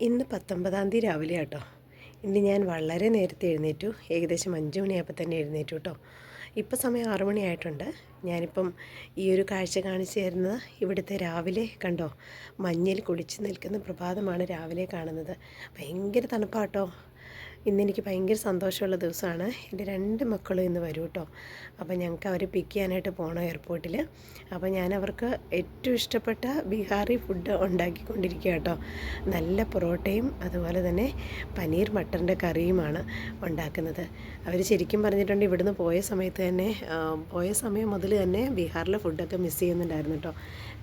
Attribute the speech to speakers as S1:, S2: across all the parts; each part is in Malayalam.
S1: ഇന്ന് 19-ാം തീയതി രാവിലെ കേട്ടോ. ഇന്ന് ഞാൻ വളരെ നേരത്തെ എഴുന്നേറ്റു. ഏകദേശം 5 മണിയായപ്പോൾ തന്നെ എഴുന്നേറ്റു കേട്ടോ. ഇപ്പം സമയം 6 മണിയായിട്ടുണ്ട്. ഞാനിപ്പം ഈ ഒരു കാഴ്ച കാണിച്ചു തരുന്നത് ഇവിടുത്തെ രാവിലെ കണ്ടോ, മഞ്ഞിൽ കുളിച്ച് നിൽക്കുന്ന പ്രഭാതമാണ് രാവിലെ കാണുന്നത്. ഭയങ്കര തണുപ്പാട്ടോ. ഇന്നെനിക്ക് ഭയങ്കര സന്തോഷമുള്ള ദിവസമാണ്. എൻ്റെ 2 മക്കളും ഇന്ന് വരും കേട്ടോ. അപ്പോൾ ഞങ്ങൾക്ക് അവരെ പിക്ക് ചെയ്യാനായിട്ട് പോകണം എയർപോർട്ടിൽ. അപ്പോൾ ഞാൻ അവർക്ക് ഏറ്റവും ഇഷ്ടപ്പെട്ട ബീഹാറി ഫുഡ് ഉണ്ടാക്കിക്കൊണ്ടിരിക്കുക കേട്ടോ. നല്ല പൊറോട്ടയും അതുപോലെ തന്നെ പനീർ മട്ടറിൻ്റെ കറിയുമാണ് ഉണ്ടാക്കുന്നത്. അവർ ശരിക്കും പറഞ്ഞിട്ടുണ്ട് ഇവിടുന്ന് പോയ സമയത്ത് തന്നെ പോയ സമയം മുതൽ തന്നെ ബീഹാറിലെ ഫുഡൊക്കെ മിസ് ചെയ്യുന്നുണ്ടായിരുന്നു കേട്ടോ.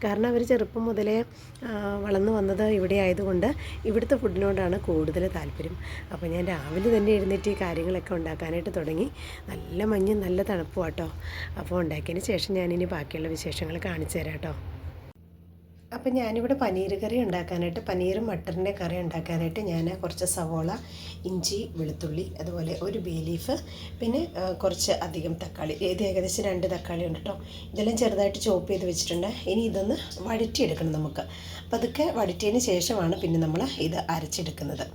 S1: കാരണം അവർ ചെറുപ്പം മുതലേ വളർന്നു വന്നത് ഇവിടെ ആയതുകൊണ്ട് ഇവിടുത്തെ ഫുഡിനോടാണ് കൂടുതൽ താല്പര്യം. അപ്പോൾ ഞാൻ രാവിലെ തന്നെ എഴുന്നേറ്റ് ഈ കാര്യങ്ങളൊക്കെ ഉണ്ടാക്കാനായിട്ട് തുടങ്ങി. നല്ല മഞ്ഞും നല്ല തണുപ്പും കേട്ടോ. അപ്പോൾ ഉണ്ടാക്കിയതിന് ശേഷം ഞാനിനി ബാക്കിയുള്ള വിശേഷങ്ങൾ കാണിച്ചു തരാം കേട്ടോ. അപ്പം ഞാനിവിടെ പനീർ കറി ഉണ്ടാക്കാനായിട്ട്, പനീറും മട്ടറിൻ്റെ കറി ഉണ്ടാക്കാനായിട്ട് ഞാൻ കുറച്ച് സവോള, ഇഞ്ചി, വെളുത്തുള്ളി, അതുപോലെ ഒരു ബേ ലീഫ്, പിന്നെ കുറച്ച് അധികം തക്കാളി, ഇത് ഏകദേശം 2 തക്കാളി ഉണ്ട് കേട്ടോ. ഇതെല്ലാം ചെറുതായിട്ട് ചോപ്പ് ചെയ്ത് വെച്ചിട്ടുണ്ട്. ഇനി ഇതൊന്ന് വഴറ്റിയെടുക്കണം നമുക്ക്. അപ്പോൾ അതൊക്കെ വഴറ്റിയതിന് ശേഷമാണ് പിന്നെ നമ്മൾ ഇത് അരച്ചെടുക്കുന്നത്.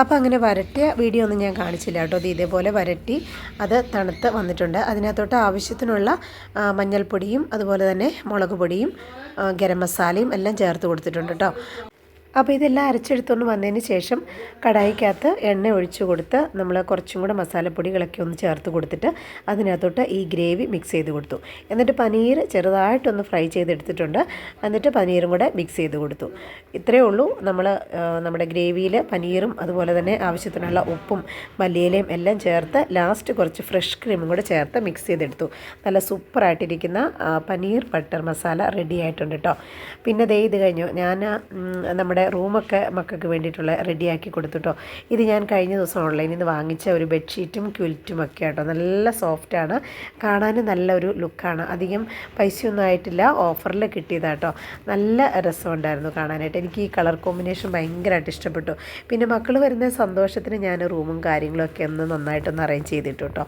S1: അപ്പോൾ അങ്ങനെ വരട്ടിയ വീഡിയോ ഒന്നും ഞാൻ കാണിച്ചില്ല കേട്ടോ. അത് ഇതേപോലെ വരട്ടി അത് തണുത്ത് വന്നിട്ടുണ്ട്. അതിനകത്തോട്ട് ആവശ്യത്തിനുള്ള മഞ്ഞൾപ്പൊടിയും അതുപോലെ തന്നെ മുളക് പൊടിയും ഗരം മസാലയും എല്ലാം ചേർത്ത് കൊടുത്തിട്ടുണ്ട് കേട്ടോ. അപ്പോൾ ഇതെല്ലാം അരച്ചെടുത്തുകൊണ്ട് വന്നതിന് ശേഷം കടായിക്കകത്ത് എണ്ണ ഒഴിച്ച് കൊടുത്ത് നമ്മൾ കുറച്ചും കൂടെ മസാലപ്പൊടികളൊക്കെ ഒന്ന് ചേർത്ത് കൊടുത്തിട്ട് അതിനകത്തോട്ട് ഈ ഗ്രേവി മിക്സ് ചെയ്ത് കൊടുത്തു. എന്നിട്ട് പനീർ ചെറുതായിട്ടൊന്ന് ഫ്രൈ ചെയ്തെടുത്തിട്ടുണ്ട്. എന്നിട്ട് പനീറും കൂടെ മിക്സ് ചെയ്ത് കൊടുത്തു. ഇത്രയേ ഉള്ളൂ. നമ്മുടെ ഗ്രേവിയിൽ പനീറും അതുപോലെ തന്നെ ആവശ്യത്തിനുള്ള ഉപ്പും മല്ലിയിലയും എല്ലാം ചേർത്ത് ലാസ്റ്റ് കുറച്ച് ഫ്രഷ് ക്രീമും കൂടെ ചേർത്ത് മിക്സ് ചെയ്തെടുത്തു. നല്ല സൂപ്പറായിട്ടിരിക്കുന്ന പനീർ ബട്ടർ മസാല റെഡി ആയിട്ടുണ്ട് കേട്ടോ. പിന്നെ ദേ ഇത് കഴിഞ്ഞു ഞാൻ നമ്മുടെ റൂമൊക്കെ മക്കൾക്ക് വേണ്ടിയിട്ടുള്ള റെഡിയാക്കി കൊടുത്തുട്ടോ. ഇത് ഞാൻ കഴിഞ്ഞ ദിവസം ഓൺലൈനിൽ നിന്ന് വാങ്ങിച്ച ഒരു ബെഡ്ഷീറ്റും ക്വിൽറ്റും ഒക്കെ കേട്ടോ. നല്ല സോഫ്റ്റാണ്, കാണാനും നല്ലൊരു ലുക്കാണ്. അധികം പൈസയൊന്നും ആയിട്ടില്ല, ഓഫറിൽ കിട്ടിയതാട്ടോ. നല്ല രസമുണ്ടായിരുന്നു കാണാനായിട്ട്. എനിക്ക് ഈ കളർ കോമ്പിനേഷൻ ഭയങ്കരമായിട്ട് ഇഷ്ടപ്പെട്ടു. പിന്നെ മക്കൾ വരുന്ന സന്തോഷത്തിന് ഞാൻ റൂമും കാര്യങ്ങളൊക്കെ ഒന്ന് നന്നായിട്ടൊന്ന് അറേഞ്ച് ചെയ്തിട്ടു കേട്ടോ.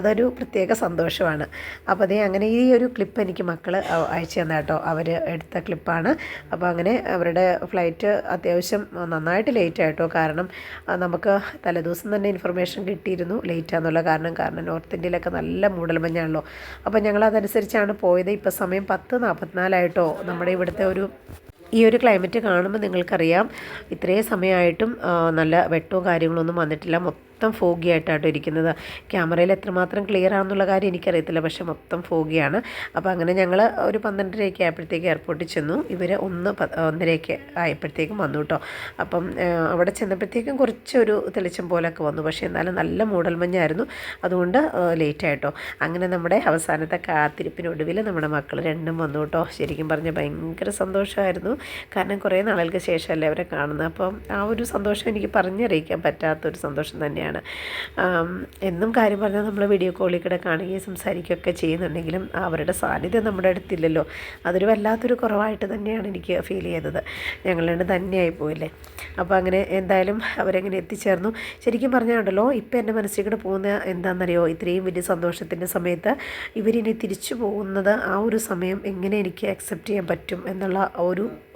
S1: അതൊരു പ്രത്യേക സന്തോഷമാണ്. അപ്പോൾ അതേ അങ്ങനെ ഈ ഒരു ക്ലിപ്പ് എനിക്ക് മക്കൾ അയച്ചു തന്ന കേട്ടോ. അവർ എടുത്ത ക്ലിപ്പാണ്. അപ്പോൾ അങ്ങനെ അവരുടെ ഫ്ലൈറ്റ് അത്യാവശ്യം നന്നായിട്ട് ലേറ്റ് ആയിട്ടോ. കാരണം നമുക്ക് തലേദിവസം തന്നെ ഇൻഫർമേഷൻ കിട്ടിയിരുന്നു ലേറ്റാന്നുള്ള കാരണം നോർത്ത് ഇന്ത്യയിലൊക്കെ നല്ല മൂടൽമഞ്ഞാണല്ലോ. അപ്പോൾ ഞങ്ങളതനുസരിച്ചാണ് പോയത്. ഇപ്പോൾ സമയം 10:44 ആയിട്ടോ. നമ്മുടെ ഇവിടുത്തെ ഈ ഒരു ക്ലൈമറ്റ് കാണുമ്പോൾ നിങ്ങൾക്കറിയാം ഇത്രയും സമയമായിട്ടും നല്ല വെട്ടവും കാര്യങ്ങളൊന്നും വന്നിട്ടില്ല. മൊത്തം ഫോഗി ആയിട്ടാട്ടോ ഇരിക്കുന്നത്. ക്യാമറയിൽ എത്രമാത്രം ക്ലിയർ ആണെന്നുള്ള കാര്യം എനിക്കറിയത്തില്ല, പക്ഷേ മൊത്തം ഫോഗിയാണ്. അപ്പോൾ അങ്ങനെ ഞങ്ങൾ ഒരു 12:30 ആയപ്പോഴത്തേക്ക് എയർപോർട്ടിൽ ചെന്നു. ഇവർ 1:30 ആയപ്പോഴത്തേക്കും വന്നു കേട്ടോ. അപ്പം അവിടെ ചെന്നപ്പോഴത്തേക്കും കുറച്ചൊരു തെളിച്ചം പോലൊക്കെ വന്നു, പക്ഷേ എന്നാലും നല്ല മൂടൽമഞ്ഞായിരുന്നു. അതുകൊണ്ട് ലേറ്റ് ആയിട്ടോ. അങ്ങനെ നമ്മുടെ അവസാനത്തെ കാത്തിരിപ്പിനൊടുവിൽ നമ്മുടെ മക്കൾ 2 വന്നു കേട്ടോ. ശരിക്കും പറഞ്ഞാൽ ഭയങ്കര സന്തോഷമായിരുന്നു. കാരണം കുറേ നാളുകൾക്ക് ശേഷമല്ലേ അവരെ കാണുന്നത്. അപ്പം ആ ഒരു സന്തോഷം എനിക്ക് പറഞ്ഞറിയിക്കാൻ പറ്റാത്തൊരു സന്തോഷം തന്നെയാണ്. എന്നും കാര്യം പറഞ്ഞാൽ നമ്മൾ വീഡിയോ കോളിൽ കൂടെ കാണുകയും സംസാരിക്കുകയൊക്കെ ചെയ്യുന്നുണ്ടെങ്കിലും അവരുടെ സാന്നിധ്യം നമ്മുടെ അടുത്തില്ലല്ലോ. അതൊരു വല്ലാത്തൊരു കുറവായിട്ട് തന്നെയാണ് എനിക്ക് ഫീൽ ചെയ്തത്. ഞങ്ങളുടെ തന്നെയായി പോയില്ലേ. അപ്പോൾ അങ്ങനെ എന്തായാലും അവരെങ്ങനെ എത്തിച്ചേർന്നു. ശരിക്കും പറഞ്ഞാലുണ്ടല്ലോ ഇപ്പം എൻ്റെ മനസ്സിൽ കൂടെ പോകുന്ന എന്താണെന്നറിയോ, ഇത്രയും വലിയ സന്തോഷത്തിൻ്റെ സമയത്ത് ഇവരിനി തിരിച്ചു പോകുന്നത് ആ ഒരു സമയം എങ്ങനെ എനിക്ക് അക്സെപ്റ്റ് ചെയ്യാൻ പറ്റും എന്നുള്ള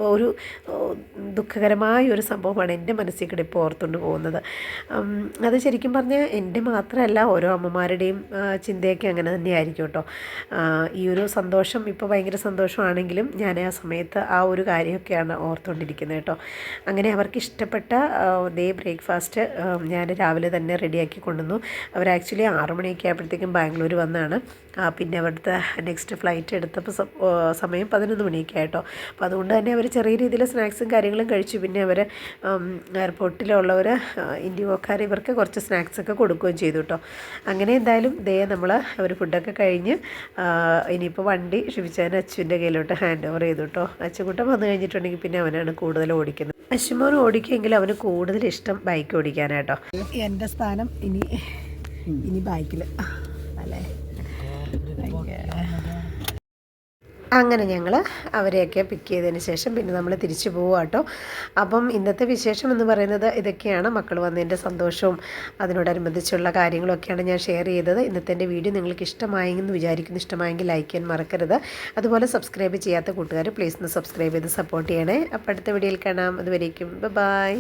S1: ഒരു ദുഃഖകരമായ ഒരു സംഭവമാണ് എൻ്റെ മനസ്സിൽ കൂടെ ഇപ്പോൾ ഓർത്തുകൊണ്ട് പോകുന്നത്. അത് ശരിക്കും പറഞ്ഞാൽ എൻ്റെ മാത്രമല്ല ഓരോ അമ്മമാരുടെയും ചിന്തയൊക്കെ അങ്ങനെ തന്നെയായിരിക്കും കേട്ടോ. ഈ ഒരു സന്തോഷം ഇപ്പോൾ ഭയങ്കര സന്തോഷമാണെങ്കിലും ഞാൻ ആ സമയത്ത് ആ ഒരു കാര്യമൊക്കെയാണ് ഓർത്തുകൊണ്ടിരിക്കുന്നത് കേട്ടോ. അങ്ങനെ അവർക്ക് ഇഷ്ടപ്പെട്ട ബ്രേക്ക്ഫാസ്റ്റ് ഞാൻ രാവിലെ തന്നെ റെഡിയാക്കി കൊണ്ടുവന്നു. അവർ ആക്ച്വലി 6 മണിയൊക്കെ ആയപ്പോഴത്തേക്കും ബാംഗ്ലൂർ വന്നതാണ്. പിന്നെ അവിടുത്തെ നെക്സ്റ്റ് ഫ്ലൈറ്റ് എടുത്തപ്പോൾ സമയം 11 മണിയൊക്കെ ആയിട്ടോ. അപ്പോൾ അതുകൊണ്ട് തന്നെ അവർ ചെറിയ രീതിയിൽ സ്നാക്സും കാര്യങ്ങളും കഴിച്ചു. പിന്നെ അവർ എയർപോർട്ടിലുള്ളവർ ഇൻഡിഗോക്കാർ ഇവർക്ക് കുറച്ച് സ്നാക്സൊക്കെ കൊടുക്കുകയും ചെയ്തു കേട്ടോ. അങ്ങനെ എന്തായാലും നമ്മൾ അവർ ഫുഡൊക്കെ കഴിഞ്ഞ് ഇനിയിപ്പോൾ വണ്ടി ഷിവിച്ചാൻ അച്ചുവിൻ്റെ കയ്യിലോട്ട് ഹാൻഡ് ഓവർ ചെയ്തു കേട്ടോ. അച്ചുകുട്ടൻ വന്നു കഴിഞ്ഞിട്ടുണ്ടെങ്കിൽ പിന്നെ അവനാണ് കൂടുതൽ ഓടിക്കുന്നത്. അശ്വമോൻ ഓടിക്കുമെങ്കിൽ അവന് കൂടുതൽ ഇഷ്ടം ബൈക്ക് ഓടിക്കാനാട്ടോ. എൻ്റെ സ്ഥാനം ഇനി ബൈക്കിൽ അല്ലേ. അങ്ങനെ ഞങ്ങൾ അവരെയൊക്കെ പിക്ക് ചെയ്തതിന് ശേഷം പിന്നെ നമ്മൾ തിരിച്ചു പോവുക കേട്ടോ. അപ്പം ഇന്നത്തെ വിശേഷം എന്ന് പറയുന്നത് ഇതൊക്കെയാണ്. മക്കൾ വന്നതിൻ്റെ സന്തോഷവും അതിനോടനുബന്ധിച്ചുള്ള കാര്യങ്ങളൊക്കെയാണ് ഞാൻ ഷെയർ ചെയ്തത്. ഇന്നത്തെ എൻ്റെ വീഡിയോ നിങ്ങൾക്ക് ഇഷ്ടമായെന്ന് വിചാരിക്കുന്നു. ഇഷ്ടമായെങ്കിൽ ലൈക്ക് ചെയ്യാൻ മറക്കരുത്. അതുപോലെ സബ്സ്ക്രൈബ് ചെയ്യാത്ത കൂട്ടുകാർ പ്ലീസ് ഒന്ന് സബ്സ്ക്രൈബ് ചെയ്ത് സപ്പോർട്ട് ചെയ്യണേ. അപ്പോൾ അടുത്ത വീഡിയോയിൽ കാണാം. അതുവരേക്കും ബൈ.